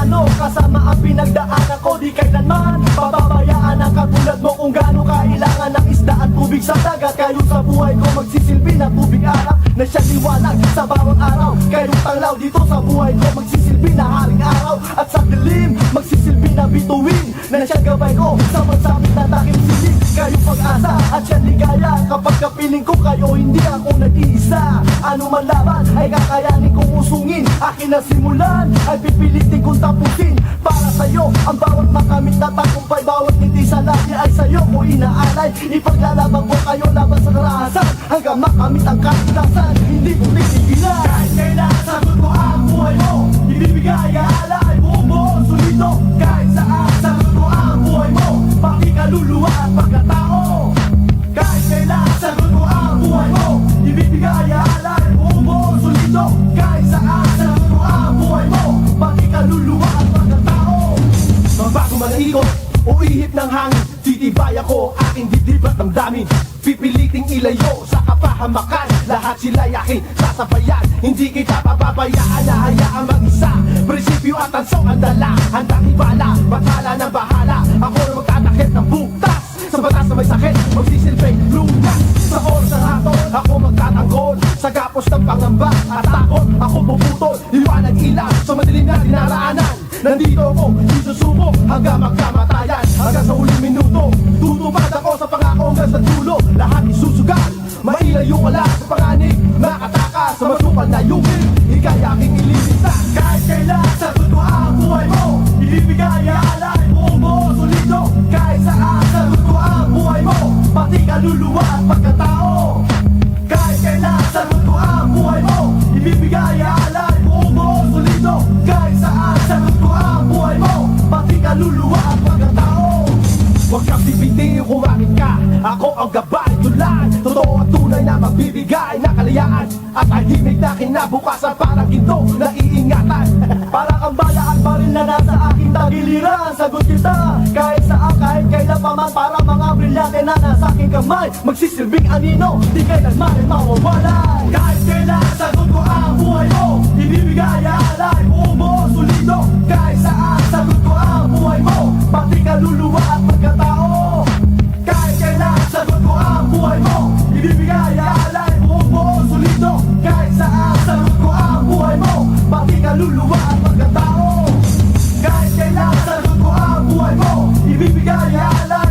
plano, kasama ang pinagdaanan ko. Di kailanman pababayaan ang katulad mo kung gaano kailangan ng isda at tubig sa dagat. Kayo sa buhay ko magsisilbi na tubig arap na siyang liwanag sa bawat araw. Kayo tanglaw dito sa buhay ko magsisilbi na haring araw. At sa dilim magsisilbi na bituin na siyang gabay ko sa magsabit na takip silig. Kayo pag-asa at siyang ligaya kapag kapiling ko kayo hindi ako nag-iisa. Ano man laban ay kakayanin kong usungin. Akin na simulan ay pipilitin kong tapusin. Para sa'yo ang bawat makamit na tagumpay, bawat hindi sa labi ay sa'yo ko inaalay. Ipaglalaban ko kayo laban sa karahasan hanggang makamit ang kaligtasan. Hindi ko titigilan. Kahit kailan sagot ko ang buhay mo, ibibigay alay buong buo solido. Kahit saan sagot ko ang buhay mo, pati kaluluwa at pagkatao. Kahit kailan sagot ko ang buhay mo, ibibigay alay buong buo solido. Kahit saan sagot ko ang buhay mo, pati kaluluwa at pagkatao. Mabago man ang ikot o ihip ng hangin, titibay ako aking dibdib at damdamin. Pipiliting ilayo sa kapahamakan, lahat sila'y aking sasabayan. Hindi kita pababayaan na hayaang mag-isa. Prinsipyo at tanso ang dala, handang ibala, batala ng bahala. Ako na magtatakip ng butas sa batas na may sakit, magsisilbing lunas. Sa oras ng hatol, ako magtatanggol sa gapos ng pangamba at takot. Ako puputol, liwanag ilaw sa madilim na dinaraanan. Nandito ako, isusuko hanggang magkamatayan. Hanggang sa huling minuto, tutupad ako sa pangako hanggang sa dulo. Lahat isusugal, mailayo ka lang sa panganib. Nakataka sa masukal na yungin, ika'y aking ililigtas. Kahit kailan sagot ko ang buhay mo, ibibigay alay buong buo solido. Kahit saan sagot ko ang buhay mo, pati kaluluwa at pagkatao. Kahit kailan sagot ko ang buhay mo, ibibigay alay buong buo solido. Kahit saan sagot ko ang buhay mo, pati kaluluwa at pagkatao. Huwag kang pipiti, kumamit ka, ako ang gabay tulad. Totoo at tunay na magbibigay na kalayaan at tahimik na kinabukasan, parang ginto na iingatan. Para kang balaan pa rin na nasa aking tagiliran. Sagot kita kahit saan, kahit kailan pa man. Para mga brilyante na nasa aking kamay, magsisilbing anino, di kailanman ay mawawala. Kahit kailan sagot ko ang buhay mo, ibibigay alay buong buo solido. Kahit saan sagot ko ang buhay mo, pati kaluluwa at pagkatao. Kahit kailan sagot ko ang buhay mo, ibibigay alay buong buo solido. Kahit saan sagot ko ang buhay mo, pati kaluluwa at pagkatao. Kahit kailan sagot ko ang buhay mo, ibibigay alay